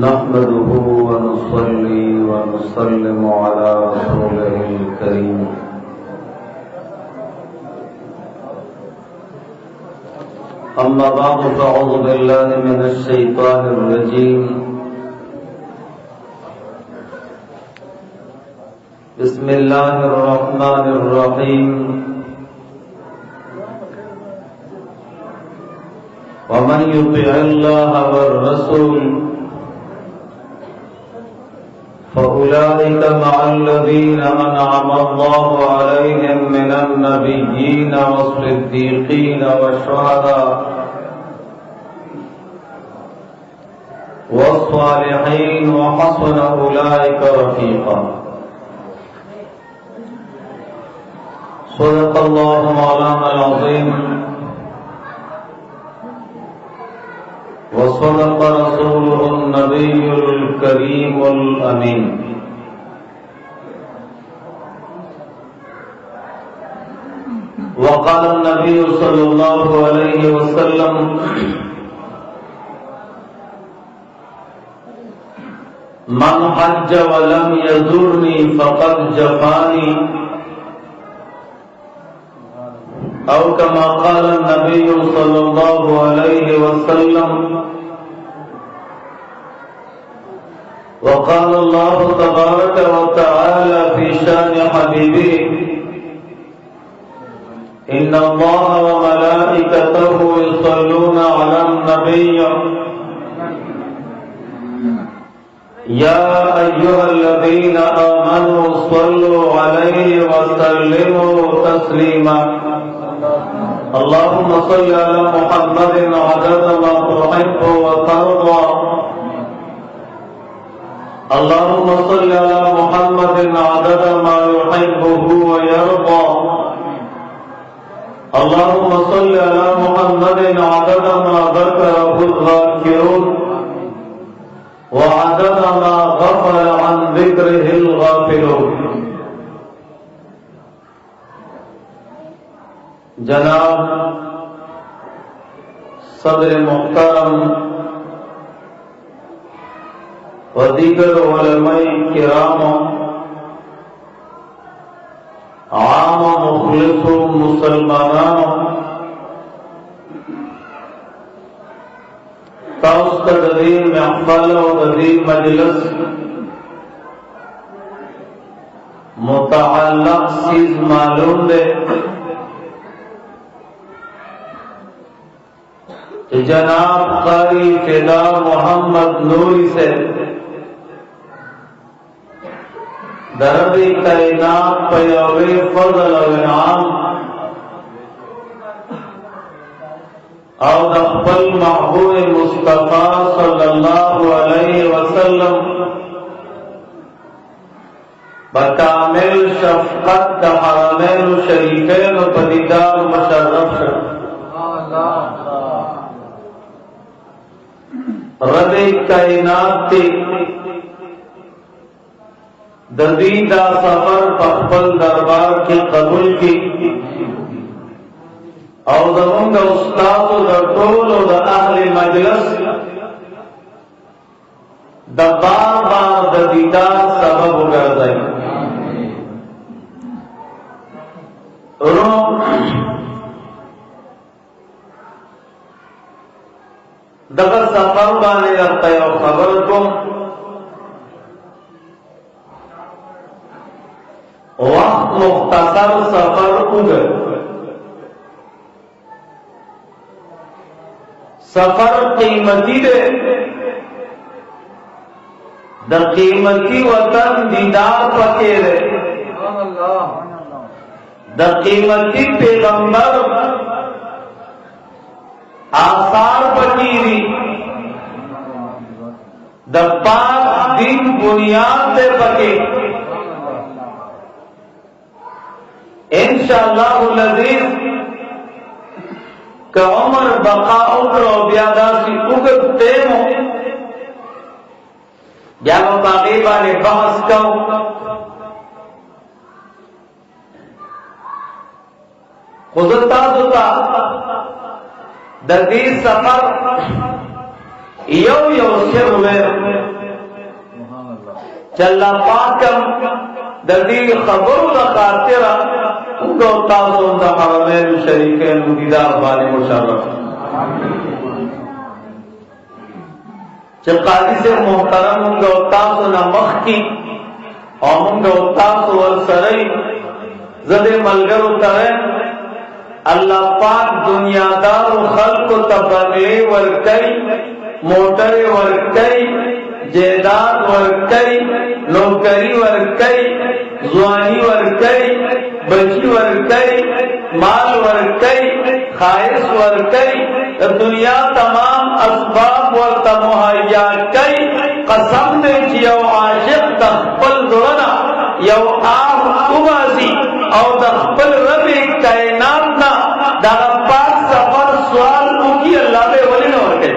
नहमदुहु व नुसल्ली व नुसल्लिमु अला रसूलिहिल करीम। अम्मा बअद फ़अऊज़ु बिल्लाहि मिनश शैतानिर रजीम। बिस्मिल्लाहिर रहमानिर रहीम। वमन युतिइल्लाह वर्रसूल फ़उलाइका मअल्लज़ीना अनअम अल्लाहु अलैहिम मिनन नबिय्यीन वस्सिद्दीक़ीन वश्शुहदा वस्सालिहीन व हसुन उलाइका रफ़ीक़ा। सदक़ल्लाहु मौलानाल अज़ीम वसदक़ रसूलुहुन नबियुल करीमुल अमीन। वक़ाल नबी सल्लल्लाहु अलैहि वसल्लम मन हज्ज वलम यज़ुरनी फ़क़द जफ़ानी औ कमा क़ाल नबी सल्लल्लाहु अलैहि वसल्लम। वक़ाल अल्लाहु तबारक व तआला फ़ी शान हबीबिही इन्नल्लाह व मलाइकतहु युसल्लूना अलन नबिय्य या अय्युहल्लज़ीना आमनू सल्लू अलैहि व सल्लिमू तस्लीमा। अल्लाहुम्मा सल्लि अला मुहम्मदिन अदद मा तुहिब्बु व तर्दा। अल्लाहुम्मा सल्लि अला मुहम्मदिन अदद मा युहिब्बुहु व यर्दा। अल्लाहुम्मा सल्लि अला मुहम्मदिन अदद मा ज़करहु ज़ाकिरून व अदद मा गफ़ल अन ज़िक्रिहिल गाफ़िलून। जनाब सदर मुहतरम व दीगर उलमाए किराम आम मुखलिस मुसलमानों तौस्तदीर महफल और दीर मजलिस मुतअल्लिक़ चीज मालूम दे जनाब कारी फिदा मोहम्मद नूरी से दरदी कायनात पयावे फज़ल व इनाम और अक़बल महबूब मुस्तफ़ा सल्लल्लाहु अलैहि वसल्लम बकामिल शफ़क़त हरमैन शरीफैन पदीदार मुशर्रफ रदे कायनात ददीदा सफर पखपल दरबार के कबूल की और दमुंगा उस्ताद दरटोल और अहले मजलिस दबार बार ददीदा सबब गर्दाई दगर सफर बाने लगता है और खबर को वक्त मुख्तसर सफर उगर सफर कीमती दे द कीमती वतन दीदार पके दे द कीमती पैगंबर आसार पकीरी द पाक दिन बुनियाद से पके इंशाअल्लाहुल अज़ीज़ का उम्र बका उकरो ब्यादासी उगत तेमो जानो ताक़ीबा ने बहस कहो खुदता दुता दर्दी सफर यो यो सिर में चल्ला पाकम ददी खबरों दा खातिरा उनको तासों दा हरमैन शरीफैन दीदार बाने मुशर्रफ चकादी से मोहतरम उनको तासों ना मखकी और उनको तासों वर सरई ज़दे मलगर उतरे अल्लाह पाक दुनियादार खल्क तबंगले वर कई मोटरे वर कई जेदाद वर कई नौकरी वर कई जुआनी वर कई बची वर कई माल वर कई खाइश वर कई दुनिया तमाम असबाब वर तमुहैया कई कसम दे यौ आशिक दखपल दुरना यौ आम उमासी और दखपल रबी कायनात ना दागा पाक सफर सवाल उनकी अल्लाह पे वली न वर कई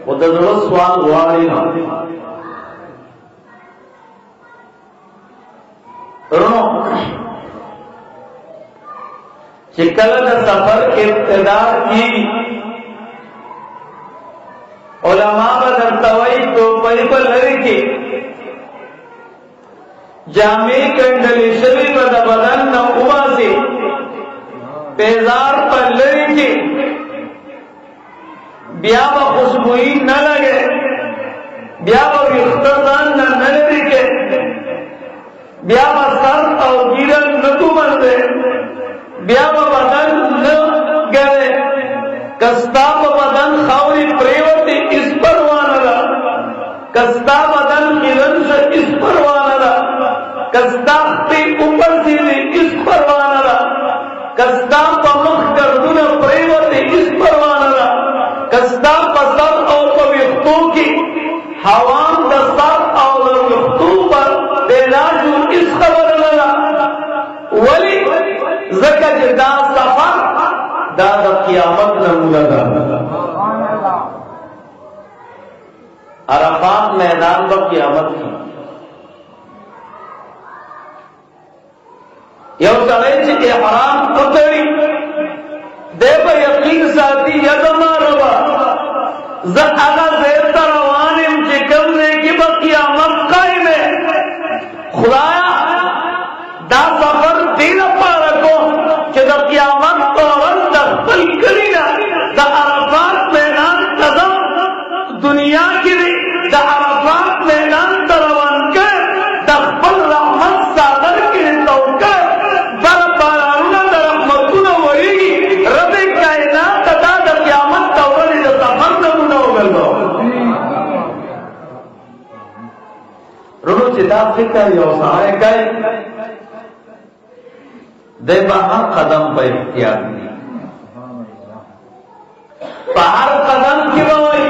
वो दजरो सवाल वाली ना रोनो चिकल का सफर इब्तिदा की उलमा बदर तवई तो परी पर लड़की जामे कंडली शरी बद बदन न उमासी पेजार पर लड़की ब्याह खुशबुई न लगे ब्याह इख्तदान न लड़के ब्याह सर और गिरन न तुमंदे ब्याह बदन न गए कस्ताब बदन खावरी प्रेवती इस परवानला कस्ता बदन गिरन से इस परवानला कस्ता पे ऊपर सीधी इस परवानला कस्ता पमुख गर्दन प्रेवती इस परवानला कस्ता पसर और पवित्रों की हवाम दस्तार और पवित्रों पर बेलाजू इस खबर लगा वली ज़कत दा सफर दादा क़यामत नमूना दा अरफात मैदान ब क़यामत की यौ सड़े च इहराम उतरी देव यकीन साथी यदमा रवा ज अगा देर तरवानिम च कमने की ब क़यामत कायम है खुदाया दा सफर तीन पारको कि द क़यामत तौरन दखल करीना द अरफात मैदान कदम दुनिया की द अरफात मैदान तरवन के दखल रहमत सागर की तौका बर बाराना द रहमतुन वही रब कायनात दा द क़यामत तौरन द सफर नमूना होगलो रुनो चिता फिकर योसाए गए दे बाहर कदम पर इख्तियार नहीं बाहर कदम की बोई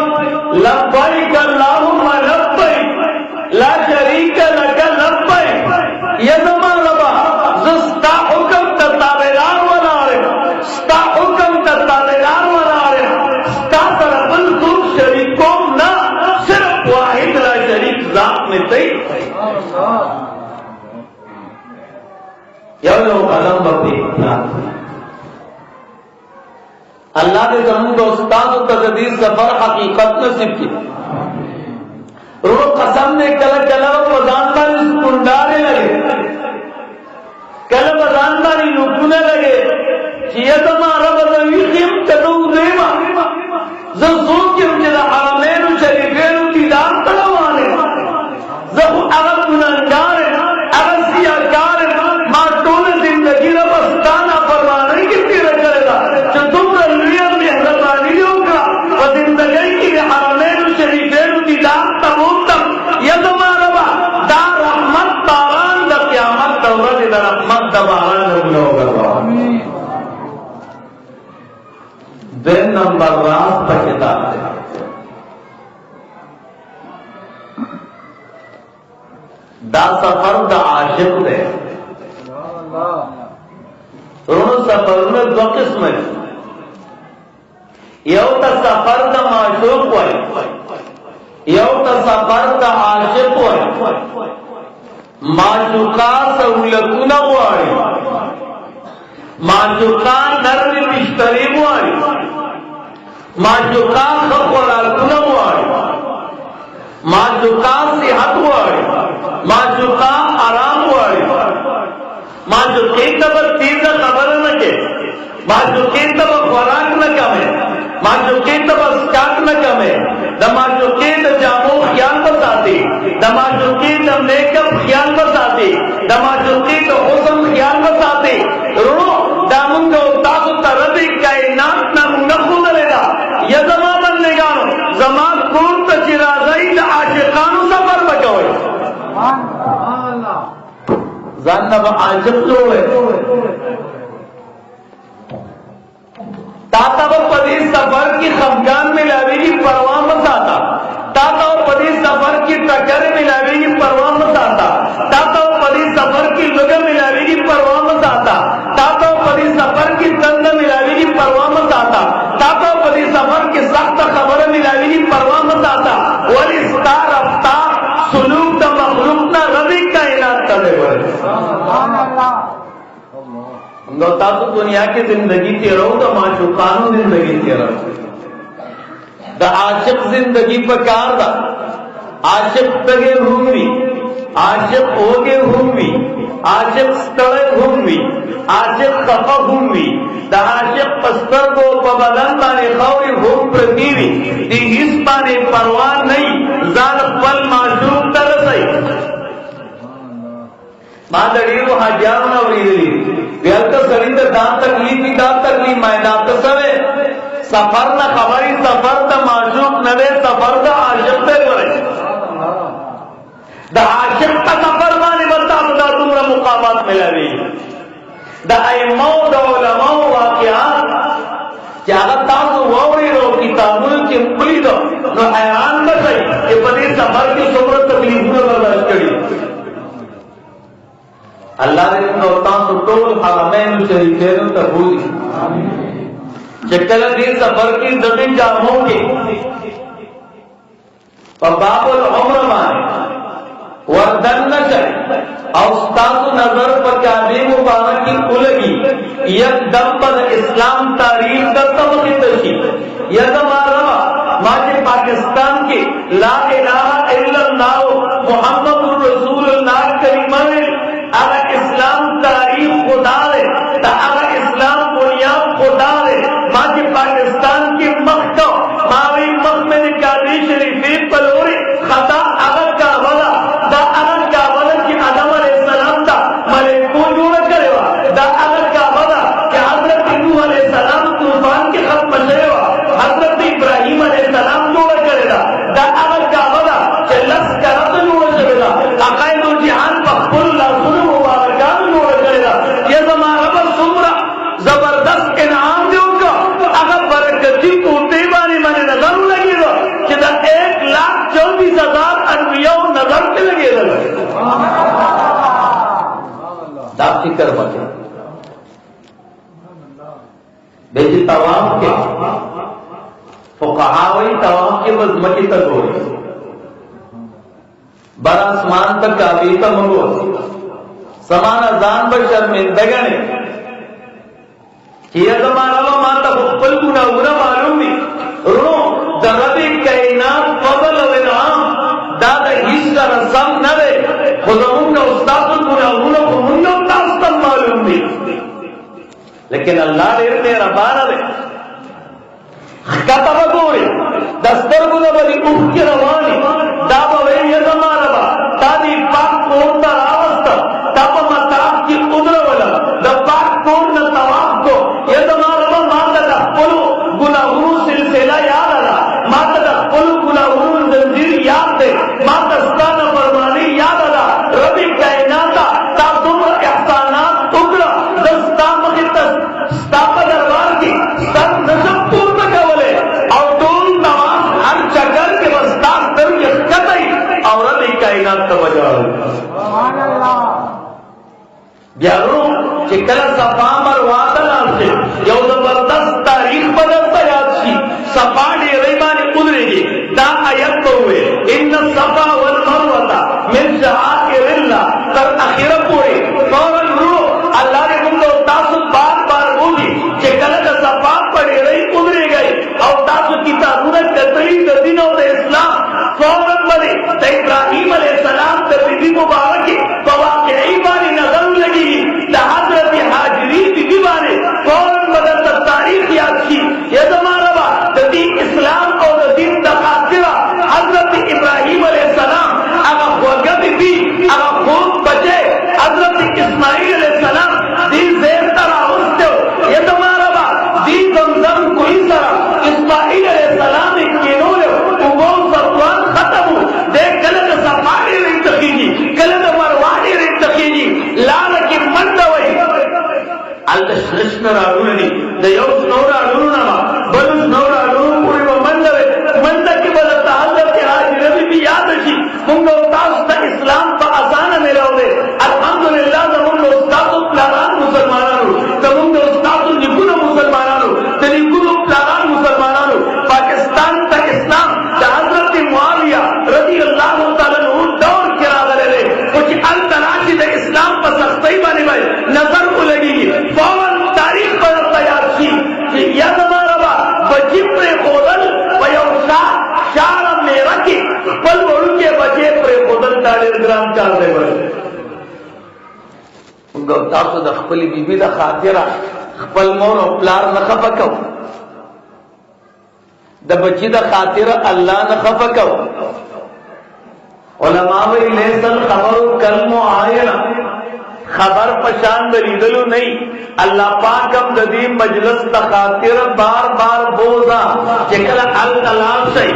लब्बैक अल्लाहुम्मा लब्बैक ला शरीक लक लब्बैक ये ज़मान रबा ज़स्ता हुक्म तताबेदार बना रहे स्ता हुक्म तताबेदार बना रहे स्ता तरबल तुम शरीकों ना सिर्फ वाहिद ला शरीक ज़ात में तई यवनो कदम बपी अल्लाह ने जमून दोस्तान और तजदीद सफर हकीकत नसीब की रो कसम ने कल वजानदारी कुंडाने लगे कल वजानदारी लुटने लगे चियतमारा बदवी किम कदू देवा ज़सूर किम जिला हरमैन शरीफैन दीदार तलवाने ज़हु अगर गुनहगार अगर सियाकार माटोल जिंदगी रबस्ताना परवाने की तेरे करेगा जो तुम रलिया मेहरबानी होगा वो जिंदगी की हरमैन शरीफैन दीदार तबूतम यदमारा दा रहमत तारान द क़यामत तौरत द रहमत द बारान नमूना होगा दिन नंबर रात पर किताब है दा सफर द आशिक है दोनों सफर में दो किस्म है यौ द सफर द माशूक है यौ द सफर द आशिक है माशूका सहूलतुना वाली माशूका नरमी बिस्तरी वाली माशूका खुराकुना वाली माचुका सेहत वाली, माचुका आराम वाली, माचुके तब तीज खबर न के, माचुके तब खुराक न कमे, माचुके तब स्टाक न कमे, दमाचुके द जामो ख्याल बसाती, दमाचुके द मेकअप ख्याल बसाती, दमाचुके द हुस्न ख्याल बसाती, रो दामुंगो तासु तरबी कायनात ना नखुद लेगा ये जमा बनने गानो जमा कौन तचिराज़ई द आशिकानु सफर बचोए जानना बा आशिक जोड़े ताता वो पदी सफर की खफगान मिलावी की परवाह मत आता, ताता वो पदी सफर की टक्कर मिलावी की परवाह मत आता, ताता वो पदी सफर की लुग मिलावी की परवाह मत आता, ताता वो पदी सफर की तंद मिलावी की परवाह मत आता, ताता वो पदी सफर की सख्त खबर मिलावी की परवाह मत आता, वली स्टार अफ्तार सुलूक द मखलूक ना रवि कायनात करे गौता तो दुनिया की जिंदगी तेरो तो माशूकानो जिंदगी तेरो द आशिक जिंदगी पकार दा आशिक तगे घूमवी आशिक होगे घूमवी आशिक स्थले घूमवी आशिक खफा घूमवी द आशिक पस्तर को पबदन माने खौरी घूम प्रतीवी दी इस पाने परवान नहीं जाल पल माशूक तरसई मादड़ी वो हजारों ना वरीदली व्याल का सरिंदर दान तकलीफ मैदान का सवे सफर ना खबरी सफर द माशूक नवे सफर द आशिक पे करे द आशिक का सफर माने बता बता तुमरा मुकामात मिलावी द अइम्मा द उलमा वाक़ियात क्या तासु वौरी रो किताबुल चिंपली दो नो हैरान बसई कि पदी सफर की सुमरत तकलीफ में बर्दाश्त करी अल्लाह ने नौता सुटोल हरमैन शरीफैन तबूली चक्कर दी सफर की जमीन जामों के और बाबुल उम्र माने वर्दन न चले और उस्ताद नजर पर काबी मुबारक की उलगी एकदम पर इस्लाम तारीख का तमकी तशी यदमारा माजे पाकिस्तान की ला इलाहा इल्लल्लाह मुहम्मदुर रसूलुल्लाह करीमा अगर इस्लाम तारीख खुदा है तो अगर इस्लाम बुनियाद खुदा है माजी पाकिस्तान की मक्का मावी मक में निकाली शरीफी पलोरी खता अगर का वाला दा अगर का वाला की आदम अलैहिस्सलाम दा मलेकू जोड़ करेवा दा अगर का वाला कि हजरत नूह अलैहिस्सलाम तूफान के खत्म मचेवा हजरत इब्राहिम अलैहिस्सलाम जोड़ करेगा दा अगर का वाला कि लश्कर जोड़ करेगा अकायदुल जिहान बखुल्ला जबरदस्त इनाम दूंगा अगर बरकती टूटे वाली मैंने नजर लगेगा कि 1,24,000 अनबिया नजर पे लगेगा दाब फिक्र बचे बेची तवाफ के फुकहावी तवाफ के मजमती तक हो बड़ा आसमान तक काबी का मंगो समाना जान पर शर्मिंदगने यह जमाना माता खुल गुना गुना मालूम नहीं रो दरबी कायनात फजल विराम दादा हिस्सा रसम नवे खुदाउन का उस्ताद गुना गुना को मुन्नो तास्तम मालूम नहीं लेकिन अल्लाह ने तेरा बारा दे कतब गोरे दस्तर गुना बरी उनकी रवानी दाबा वे यह जमाना तादी पाक कोता रावस्ता तब मताब की उद्रवला द पाक कोन न तवाफ को ये तुम्हारा माता का पुल गुनाहू सिलसिला याद आला माता का पुल गुनाहू जंजीर याद दे माता स्ताना फरमानी याद आला रबी कायनाता ता तुम एहसानात टुकड़ा दस्ता मखित स्तापा दरबार की सब नजब पूर्ण कवले और तुम नमाज हर चक्कर के बस्तार तर के कतई और रबी कायनात का बजाओ सुभान अल्लाह यारों चिकला सफा मरवादन से यो जबरदस्त तारीख बदलता याद सी सफा डेरे माने उदरेगी दा आयत हुए इन सफा वल मरवता मिन शआइरिल्लाह तर आखिर पूरे फौरन रो अल्लाह ने तुमको तासु बार बोली चिकला का सफा पड़े रही उदरे गई और तासु किताबुन कतली दिनों दे इस्लाम फौरन बने راړونه دي د یو نور راړونه ما بل نور راړونه پورې منډه کې بل حضرت حاجی بی یاد شي موږ تاسو ته اسلام په اسانه ملاوي الحمدلله زموږ استاد پلان مسلمانانو زموږ استاد نیکونو مسلمانانو د نیکونو پلان مسلمانانو پاکستان ته اسلام د حضرت معاویه رضی الله تعالی عنہ دور کې راغلی او چې التراجی د اسلام په سختۍ باندې وای نظر ولګي فورن تاریخ پر تیار شي چې یا زمارا بچی پر خودل و یو شار میرا کې خپل ورونکي بچي پر خودل دا ډېر ګران کار دی وای موږ تاسو د خپل بیبي د خاطره خپل مور او پلار نه خفقو د بچی د خاطره الله نه خفقو علماء وی لیس الخبر کالمعاینہ خبر پشان دلیدلو نہیں اللہ پاک اب ددی مجلس تخاطر بار بار بوزا چکل الکلام سے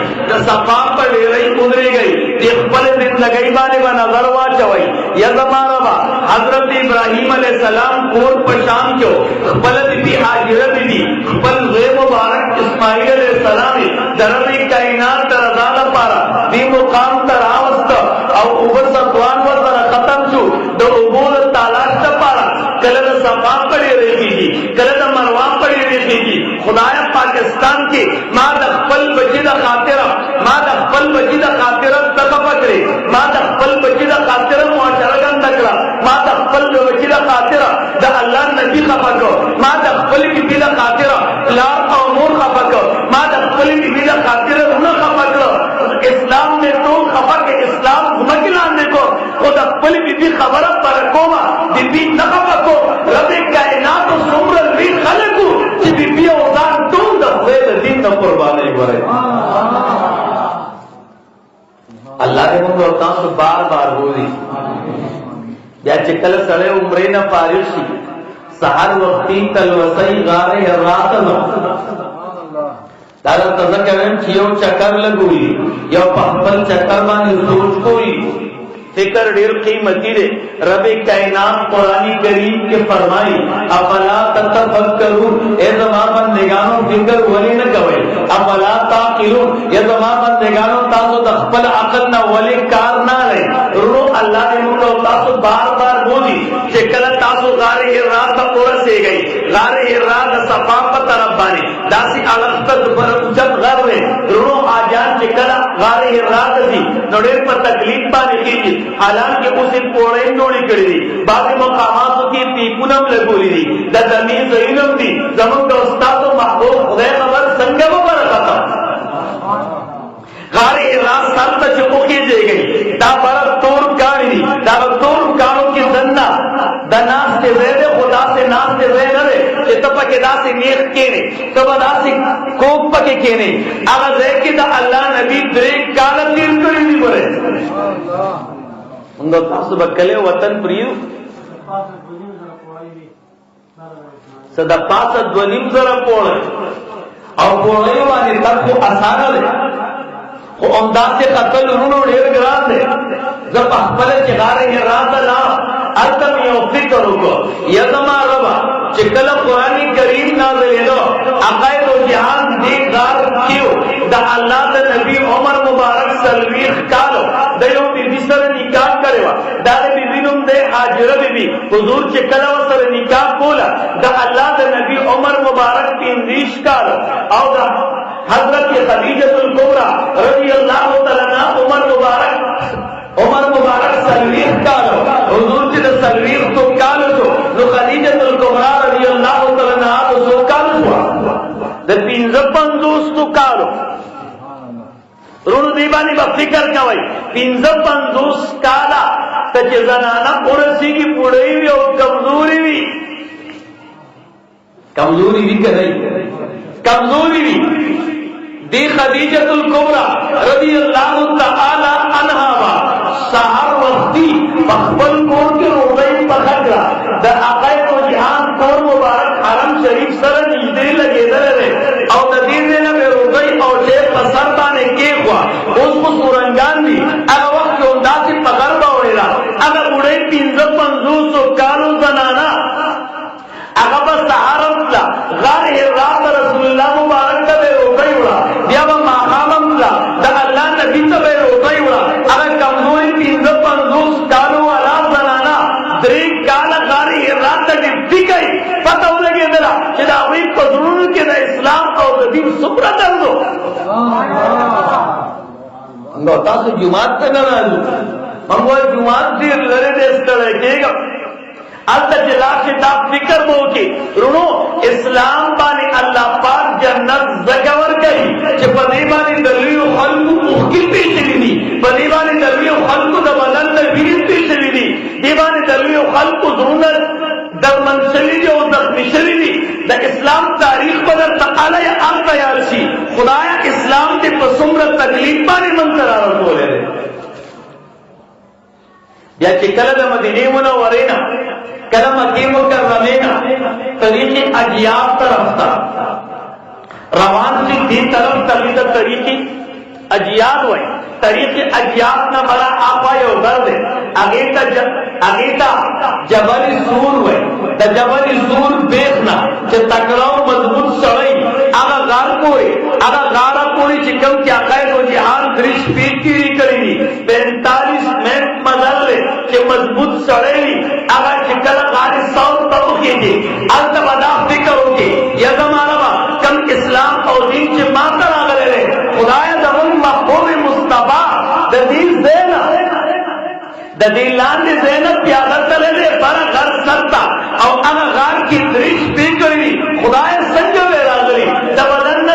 صفا پر رہی ادری گئی اقبل زندگی بانے با نظر واچوئی یزمان ربا حضرت ابراہیم علیہ السلام کور پشان کیو اقبل بی حاجر بی اقبل غیر مبارک اسماعیل علیہ السلام درمی کائنات ترزال پارا دی مقام تراوست او اوبر ستوان وزر ختم شو دو عبور تالاش تپارا کلد صفا پڑی رہی تھی کلد مروان پڑی رہی تھی خدایا پاکستان کی ماں دخپل بچید خاطرہ ماں دخپل بچید خاطرہ تکا پکڑی ماں دخپل بچید خاطرہ معاشرگان تکڑا ماں دخپل بچید خاطرہ دا اللہ نبی خفکو ماں دخپل بچید خاطرہ لار امور خفکو ماں دخپل بچید خاطرہ انہ خفکو اسلام نے تو خفک اسلام گمکلان دیکھو خود اقبل بی خبر پر کوما بی نخفکو رب کائنات و سمر الوی خلقو چی بی اوزان تون دفویل دین نا قربانے گورے اللہ نے مجھے ہوتا ہوں بار بار بولی یا چکل سڑے عمرین فارشی سہر وقتی تلوسی غارے راتنا دادا تذکرم چیو چکر لگوئی یا پخبل چکر بانی سوچ کوئی فکر ڈیر قیمتی دے رب کائنات قرآن کریم کے فرمائی افلا تتفکرون اے زمان بندگانوں فکر ولی نہ کوئی افلا تاقلون اے زمان بندگانوں تاسو دخپل عقل نہ ولی کار نہ لے رو اللہ نے مکہ تاسو بار بار بولی چکل تاسو غار اراد پورا سے گئی غار اراد صفا پتہ ربانی داسی علقت پر اجت غر رہے رو آجان چکل غار اراد دی نوڑیر پر تکلیف پانے کی حالانکہ اسے پوڑیں جوڑی کری دی بعض مقاماتوں کی پیپونم لگولی دی دا زمین زینم دی زمان کا استاد و محبوب خدای خبر سنگم و برکتا غار اراز سالتا چپو کیجئے گئی دا برد تور کاری دی دا تور کاروں کی زندہ دا ناس کے زیدے خدا سے ناس کے زیدے رہے کہ تپا کے دا سے نیخ کینے تپا دا سے کوپ پکے کینے اگر زیدے دا اللہ نبی دریک کالا تیر کری دی برے انگو تاسو بکلے وطن پریو صدا پاسد ونیم ذرا پوڑے اور پوڑے وانی تک کو آسانا لے خو امداد سے قتل انہوں ڈھیر گران دے جب احملے چگارے ہیں رات اللہ التم یو فکر کو یزما ربا چکل قرآن کریم نازل دو عقائد و جہان دیکھ دار کیو دا اللہ دا نبی عمر مبارک سلویخ کالو دا یو بی بی سر نکاح کرے وا دا بی بی نم دے حاجر بی بی حضور چکل و سر نکاح کولا دا اللہ دا نبی عمر مبارک تینزیش کالو او دا حضرت خدیجہ الکبریٰ رضی اللہ تعالیٰ عمر مبارک سلویخ کالو حضور چی دا سلویخ تو کالو تو نو خدیجہ الکبریٰ رضی اللہ تعالیٰ تو سو کالو دا پینزب پنزوس تو کالو رونو دیبانی با فکر کوئی پینزب پنزوس کالا تا چی زنانا پورسی کی پوڑی وی اور کمزوری وی کمزوری وی دی خدیجۃ الکبریٰ رضی اللہ تعالی عنہا با سہر وقتی مخبل کور کے روزائی پخکرا دا عقائد و جہان کور مبارک حرم شریف سر نجدے لگے درے او ندیر دینا بے روزائی او شیخ پسر بانے کے ہوا اس کو سورنگان دی اگر وقت کے اندہ سے پکر باوڑیلا اگر اڑے 350 کالو زنانا اگر بس سہارم انگو تاسو جماعت ته نه راځو موږ جماعت دې لره دې ستړی کېږم الته چې لاشه دا فکر مو کې رونو اسلام باندې الله پاک جنت زګور کوي چې په دې باندې دلیل خلق مخکې پیښې دي په دې باندې دلیل خلق د بدن د ویل پیښې دي دې باندې دلیل خلق زونه د منشلي او د مشري د اسلام تاریخ بدل تعالی ام تیار شي خدایا اسلام دې په څومره تکلیف باندې منځ راوړل بیا چې کله د مدینه منورې نه کله مکه مکرمه نه طریق اجیاب طرف تا روان شي دې طرف ته د طریق اجیاب وای طریق اجیاب نه مرا آپا یو درد اگے تا جبل سور وای د جبل سور بیخنا چې تکړه مضبوط سړی هغه غار کوی هغه غار کوی چې کوم چې عقاید او جهان درش پیټی کړی 45 منټ مزل چې مضبوط سړی هغه چې کله غار ساوت ته کېږي البته ودا فکر وکي یا زمانہ کم اسلام او دین چې ما ته راغله خدای زمون محبوب مصطفی د دې زینا د دې لاندې زینا پیاده تللې پر غر ستا او هغه غار کې درش پیټی خدای څنګه راغلی د بدن نه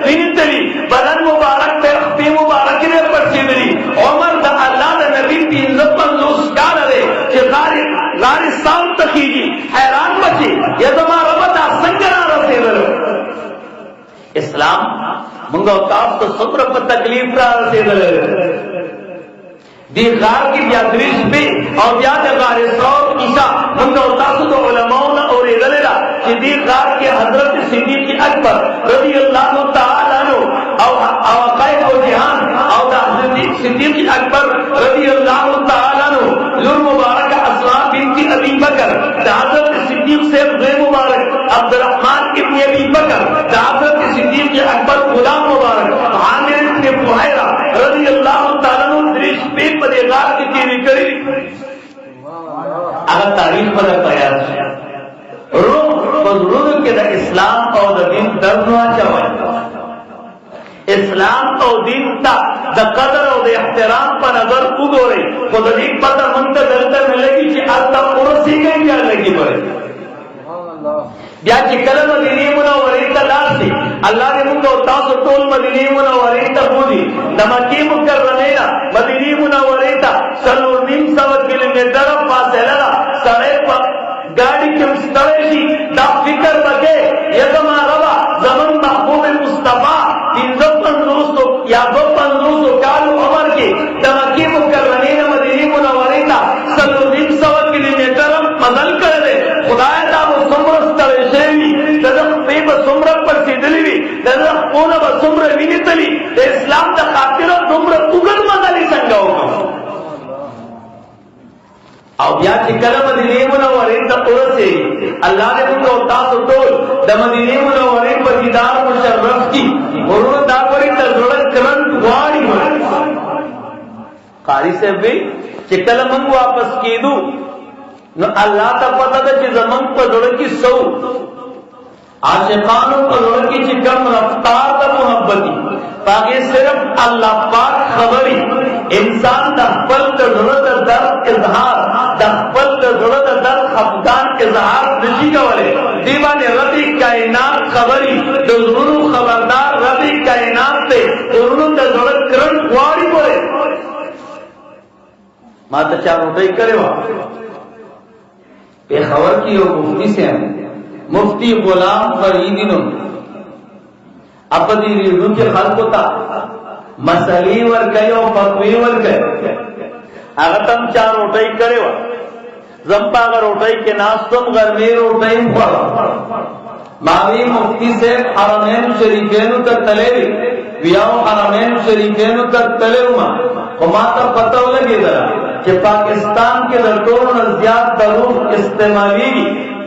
وینتلی بدن مبارک ته خپې مبارک نه پړسېدلی عمر د الله د نبی 350 کال لري چې غار سال تخیږي حیران بچي یا زما رب دا څنګه را رسېدل اسلام موږ تاسو ته صبر په تکلیف را رسېدل دی غار کی بیا دریش پہ او بیا د غار سور عیسیٰ موږ تاسو ته علماء نه اورېدل را چې دی غار کې حضرت صدیق اکبر رضی الله تعالی عنہ او قائد و جهان او د حضرت صدیق اکبر رضی الله تعالی عنہ لور مبارک اسماء بنت ابی بکر د حضرت صدیق سے غیر مبارک عبدالرحمن ابن ابی بکر د حضرت صدیق اکبر غلام مبارک عامر ابن بحیرہ رضی اللہ تعالی عنہ دریش پہ پدې غار کې تیری کړی هغه تاریخ پر تیار شي روح کې د اسلام او د دین درنو اچوي اسلام او دین ته د قدر او د احترام په نظر وګورئ خو د دې پته مونږ ته دلته نه لګي چې الله ورسې کوي یا لګي پره بیا چې کله مدینه منورې ته لاړ شي الله دې موږ تاسو ټول مدینه منورې ته بوزي د مکه مکرمه نه مدینه منورې ته 350 کیلومتر فاصله ده سړی په गाड़ी के ستړی شي دا فکر وکړي یزما روا زمون محبوب مصطفی 350 یا 250 کال عمر کې د مکه مکرمه نه مدینه منورې ته 350 کیلومتر مزل کړل خدای دا څومره ستړی شي دغه په څومره پرسیدلی وي دغه اونه په څومره وینتلی د اسلام د خاطر څومره وګړ مزل څنګه وکړو او بیا چې کله مدینه منورې ته ورسې الله دې موږ تاسو ټول د مدینه منورې په دیدار مشرف کی ورور دا پرې ته زړه کرنټ واړی قاری صاحب چې کله موږ واپس کېدو نو الله ته پته ده چې زمون په زړه کې سو عاشقانو په زړه کې چې کم رفتار د محبتي باقي صرف الله پاک خبري انسان د خپل زړه د درد اظهار د خپل زړه د درد خفقان اظهار نشي کولای دی باندې رب کائنات خبري د زړونو خبردار رب کائنات ته زړونو د زړه کرن واړی پره ما ته چا روټي کړو په خبر کې یو مفتی سے مفتی غلام فریدینو اپدی ریډو کې خلکو ته مسلې ورکړي او فتوی ورکړي هغه تم چا روټي کړو زمپا روټي کې ناستم ګرمي روټي خورا ماوی مفتی سے حرمین شریفین ته تللی ویاو حرمین شریفین ته تلما او ما ته پته ولګیدل چې پاکستان کې د ټولو زیات دروغ استعمالي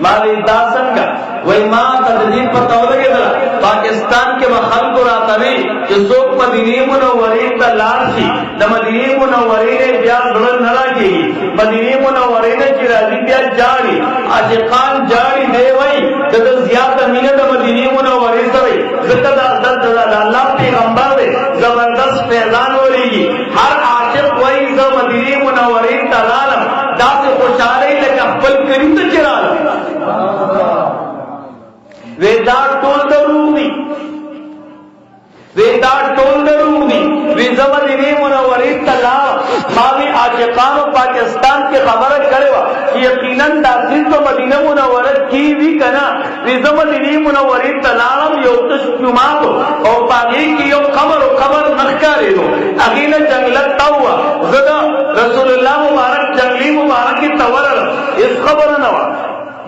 مالی دا څنګه وای ما ته دې پته ولګیدل پاکستان کې خلک راتوي چې څوک مدینه منورې ته لاړ شي د مدینه منورې بیا ډول نه راځي مدینه منورې نه چې راځي بیا جاړي عاشقان جاړي دی وای د زیات مینه د مدینه منورې سره ځکه دا د الله پیغمبر دی जबरदस्त फैजान हो रही हर आशिक वही ज मदीने मुनव्वरे तलालम दास खुशाले लगा पल करीम तो चिराल वेदा टोल दरूनी वेदा टोल दरूनी वे ज मदीने मुनव्वरे तलालम मावी आशिकान पाकिस्तान के खबर करे कि यकीनन दाखिल तो मदीना मुनव्वरा की भी कना वे ज मदीने मुनव्वरे तलालम यो जुमा को और बागी की यो खबर नखकारे हो अगीना जंगलत तवा जदा रसूलुल्लाह मुबारक जंगली मुबारक की तवरल इस खबर नवा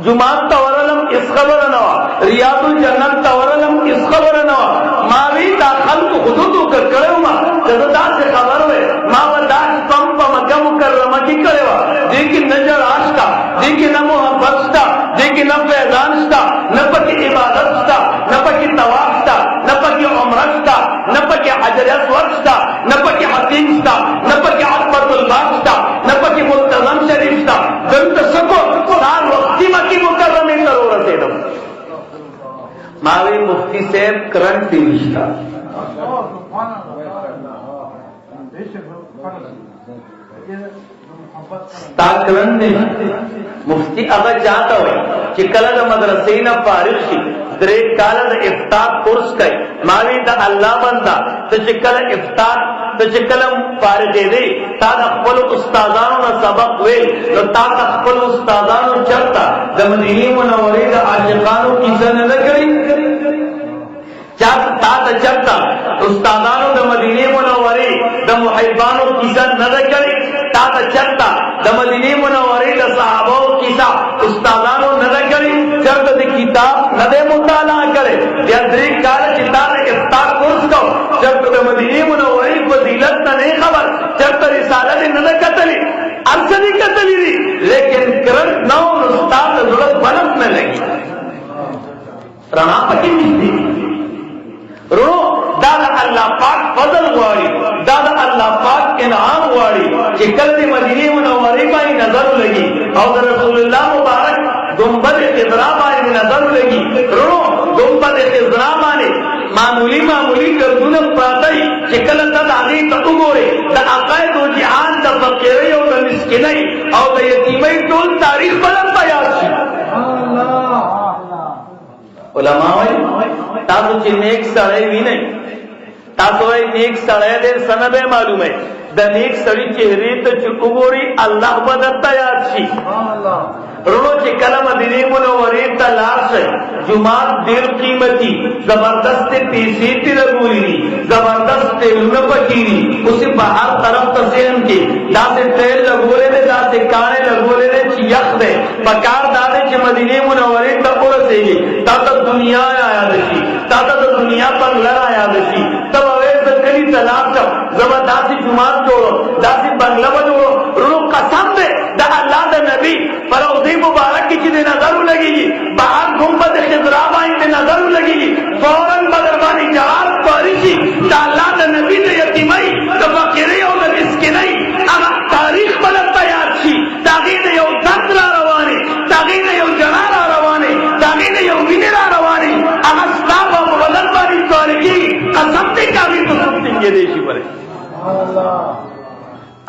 जुमा तवरलम इस खबर नवा रियादुल जन्नत तवरलम इस खबर नवा मावी दाखल को हुदूद कर करेवा जदा से खबर है मावदा पंप मक्का मुकर्रमा की करेवा देखी नजर आस्था देखी न मोहब्बत देखी न फैजान न पकी इबादत न पकी तवाफ न पकी उम्रत न पकी हजर अस्वद न पकी हकीम न पकी अकबरुल बाग न पकी मुल्तज़म शरीफ जंत सको सार वक्ती मकी मुकर्रमे जरूरत है मावी मुफ्ती साहब करंट दिविष्टा मुफ्ती अगर चाहता हो कि कलद मदरसे न फारिशी दरेक कालद इफ्तार कोर्स कई मावी द अल्लाह बंदा तो चिकल इफ्तार तो चिकलम फारिगे दे ताद अक्बल उस्तादान न सबक वे तो ताद अक्बल उस्तादान चलता द मदीने मुनव्वरे द आशिकानो की सन न करी तात चलता उस्तादानो द मदीने मुनव्वरे द मुहिब्बानो किसा न करे तात चलता द मदीने मुनव्वरे द सहाबाओ किसा उस्तादानो न करे जब द किताब न दे मुताला करे या दरीक काल किताब इफ्तार कोर्स को जब द मदीने मुनव्वरे फजीलत न नहीं खबर जब द रिसालत न कतली अरसनी कतली लेकिन करंट नौ उस्ताद जरूरत बनत न लगी राणा पकी मिलती रो दादा अल्लाह पाक फजल वाली दादा अल्लाह पाक इनाम वाली कि कल मदीने मुनव्वरे में नजर लगी और रसूलुल्लाह मुबारक गुंबद खिजरा में नजर लगी रो गुंबद खिजरा माने मामूली गर्दून प्रातई कि कल तद आगे तक गोरे द अकायद व जिहान द फकीरे और द मिस्किनई और द यतीमई टोल तारीख बदल तैयार थी उलमा तासो ची नेक सड़े भी नहीं तासो नेक सड़े दे सनबे मालूम है द नेक सड़ी चेहरे तो चुकुगोरी अल्लाह बदल तैयार थी रोनो ची कलम मदीने मुनव्वरे तलाश जुमात देर कीमती जबरदस्त तीसी तिरगुरी जबरदस्त लुन पकीरी उसी बाहर तरफ तसेन की दासे तेल लगोले ने दासे काने लगोले ने चियख दे पकार दादे ची मदीने मुनव्वरे तपुर सेगी ताता दुनिया आया दशी ताता दुनिया पर लड़ाया दशी तब अवेज कली तलाश जबरदस्ती जुमात जोड़ो दासी बंगला जोड़ो रोनो कसम दे द अल्लाह द नबी पर मुबारक की चीजें नजर लगेगी बाहर गुंबद खिजराबा इनमें नजर लगेगी फौरन बदरबानी जवाब पारिशी अल्लाह द नबी ने यतीमई द फकीरे और द मिस्किनई अगर तारीख बदल तैयार थी ताकि ने यो दत्रा रवानी ताकि ने यो जनारा रवानी ताकि ने यो विनेरा रवानी अगर स्लाब और बदरबानी तारीखी कसम से काफी तो सुनते ये देशी पड़े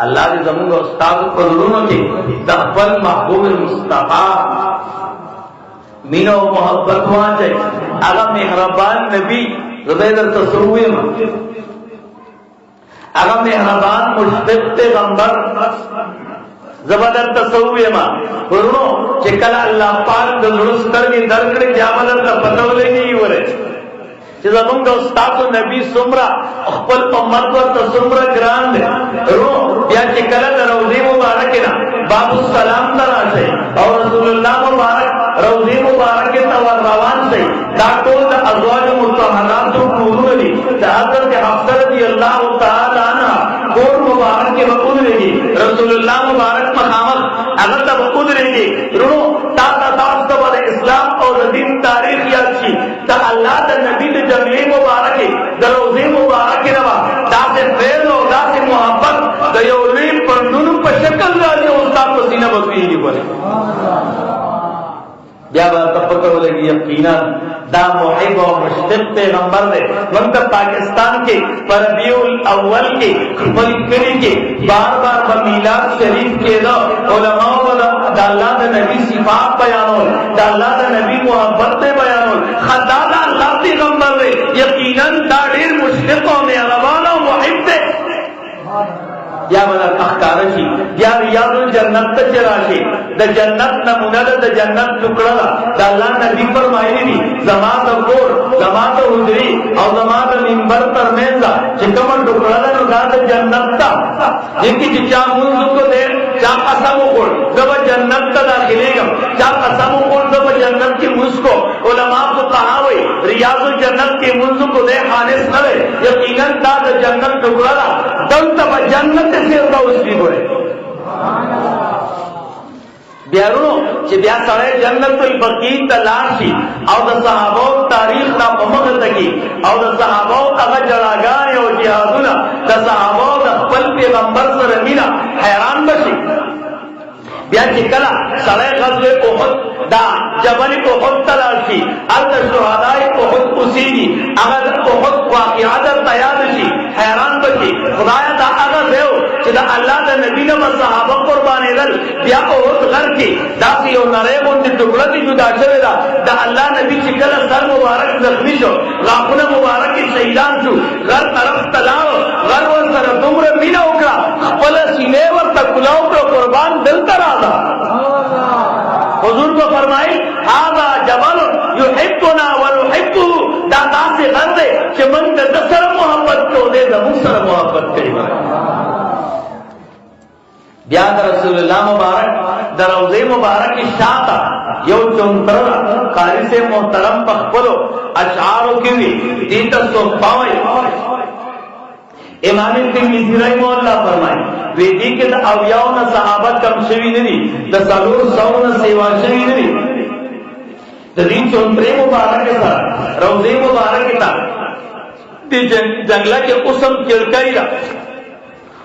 अल्लाह के जमूंगा उस्ताद को दोनों के दफल महबूब मुस्तफा मीनो मोहब्बत वहां चाहिए अगर मेहरबान नबी ज़ुबैर तसव्वुर में अगर मेहरबान मुश्फिक पैगंबर ज़बरदस्त तसव्वुर में दोनों चिकला अल्लाह पाक दुरुस्त करके दरकड़े जामल का पता लेगी वो रे जबंगा उस्ताद नबी सुमरा अखबल उम्मत को तसुमरा ग्रांड रो या चिकला रौज़े मुबारक ना बाबू सलाम तरा से और रसूलुल्लाह मुबारक रौज़े मुबारक के तवर रवान से दातोल अज़वाज मुतहहरात जो नूरुनी हज़रत हफ्सा रज़ियल्लाहु तआला अन्हा कोर मुबारक के वक़ूद रहेगी रसूलुल्लाह मुबारक मकामत अगर तब वक़ूद रहेगी रो ताता तास्त वाले इस्लाम और दिन तारीख याद थी ता अल्लाह द नबी द जमील मुबारक दरोज़े मुबारक नवा दासे फैज़ और दासे मोहब्बत दयोली पंदुन पर शक्ल वाले उस्ताद को सीना बकरी बोले بیا به پته ولګي یقینا دا محب او مشتاق پیغمبر دی. موږ ته پاکستان کې پر ربیع الاول کې خپل کلی کې بار بار په میلاد شریف کې دا علماء د الله د نبی صفات بیانول، د الله د نبی محبت بیانول. خدا دا الله پیغمبر دی، یقینا دا ډېر مشتاق او مهربان او محب دی. یا بنا اختار شي یا ریاض الجنت ته راشي. د جنت نمونه د جنت ټکړه د الله نبی فرمایلی دي زما د کور زما د حضري او زما د منبر ترمنځ چې کوم ټکړه ده نو دا د جنت ته دي چې چا مونږ کو دې چا قسم وکړ زما جنت ته داخليږم، چا قسم وکړ زما جنت کې مسکو. علما کو کہا وي ریاض الجنت کې مونږ کو دې خالص نه وي، یقینا دا د جنت ټکړه ده. دلته جنت فردوس دی ګوره بیارونو چې بیا سره جنت البقیع ته لاړ شي او د صحابو تاریخ را په مخه تکي او د صحابو هغه جړاګانې او جهادونه د صحابو د خپل پیغمبر سره مینا حیران بشي. بیا چې کله سره غزوه احد دا جبل احد ته لاړ شي الته شهداء احد اوسېږي، هغه د احد واقعه درته یاد شي حیران بشي. خدایا دا هغه دیو چې دا الله د نبی نه صحابه قربانېدل، بیا احد غر کې داسې یو نری غوندې ټوکړه دي جدا شوې ده. د الله نبی چې کله سر مبارک زخمي شو، غاښونه مبارک شهیدان شو، غر طرف ته لاړ، غر ورسره دومره مینه وکړه خپله سینې ورته کلاو کړه قربان دلته راځه. حضور کو فرمائے هذا جبل يحبنا ونحبه، دا داسې غر دی چې موږ د سره محبت کوو، دی زموږ سره محبت کوي. بیا د رسول الله مبارک د روضه مبارک شاته یو چونتر قاری سے محترم پخپلو اشعارو کې وی دې تاسو پاوي. امام ترمذی رحمه الله فرمایي وی دې کې د اولیاء او صحابه کم شوی نه دي، د سالور ساونه سیوا شوی نه دي. د دې چونترې مبارک سره روضه مبارک ته دې جنگلا کې اوسم کړکای را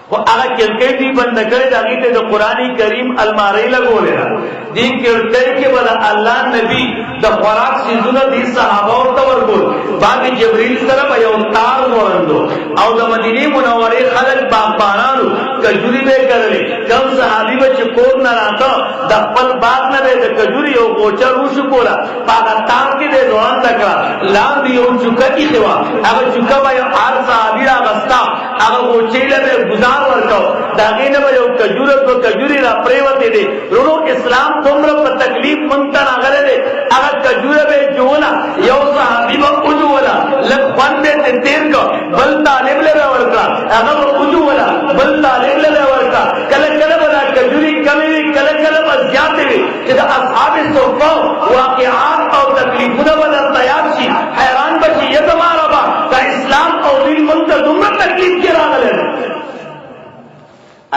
وہ آگا کلکے دی بند کرے جاگی تے جو قرآن کریم الماری لگو لے رہا دی کلکے کے بلا اللہ نبی دا خوراک سیزونا دی صحابہ اور تورکول باقی جبریل طرف ایو تار ورندو او دا مدینی منوری خلق باغبانانو کجوری بے کرلے کم صحابی بچ کور نراتا دا پل باغ نبے دا کجوری او کوچا روش کولا پاگا تار کی دے دوران تکرا لان دی او چکا کی خوا اگر چکا با یو آر صحابی را غستا اگر کوچے لبے گزار ورکو داغی نبا یو کجورت و کجوری را پریوتی دے رونو اسلام تمرا پا تکلیف منتن آگرے دے اگر کجور بے جولا یو صحابی با اجولا لگ خون بے تیر کو بل طالب لے بے ورکا اگر اجولا بل طالب لے بے ورکا کلک کلک بنا کجوری کمی بھی کلک کلک بس جاتے بھی کہ اصحاب صحفاو واقعات اور تکلیفون بدر تیار شی حیران بچی یہ تمہارا با تا اسلام اور دین منتر دمرا تکلیف کی راہ لے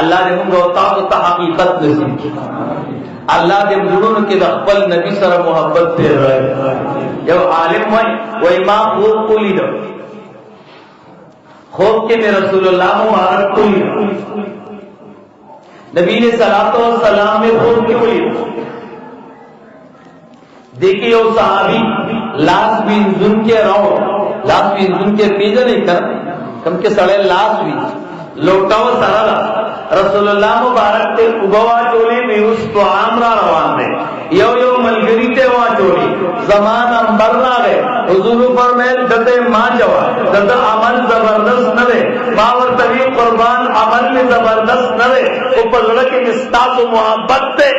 اللہ نے منگو تاو تا حقیقت نصیب کی اللہ دے مجھوڑوں کے خپل نبی سر محبت دے رہے یو عالم وی ما خوب کولی دو خوب کے میں رسول اللہ مبارک کولی دو نبی نے صلاۃ و سلام میں خوب کی کولی دو دیکھیں یو صحابی لاس بن زن کے رو لاس بن زن کے پیجا نہیں کر کم کے سڑے لاس بھی لوٹاو سرالا رسول اللہ مبارک تے اگوا چولی بیوش تو عامرہ روان دے یو یو ملگری تے وا چولی زمان امبر نہ گئے حضور فرمائے دتے ماں جوا دتے عمل زبردست نہ دے باور تبی قربان عمل میں زبردست نہ دے اوپر لڑکے مستاس و محبت تے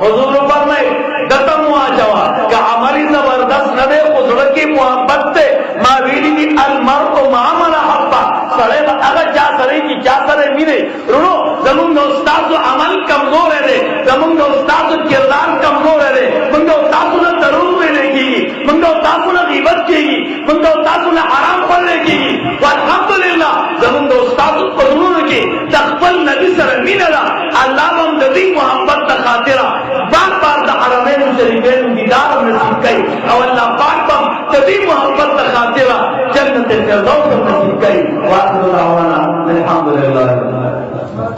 حضور فرمائے دتے ماں جوا کہ عملی زبردست نہ دے اس لڑکی محبت تے ما ویلی المرء مع من حب سڑے اگر چا سرے کی چا سرے میرے رونو زمون دو استاد عمل کمزور ہے رے زمون دو استاد کردار کمزور ہے رے من دو استاد نہ ضرور میں کی من دو استاد نہ غیبت کی من دو استاد نہ حرام پڑھنے کی والحمدللہ زمون دو استاد قرون کی تقبل نبی سره مینا اللہ ہم ددی محبت خاطرہ بار بار د حرمین شریفین دیدار نصیب کړي او اللہ پاک ہم ددی محبت خاطرہ جنت الفردوس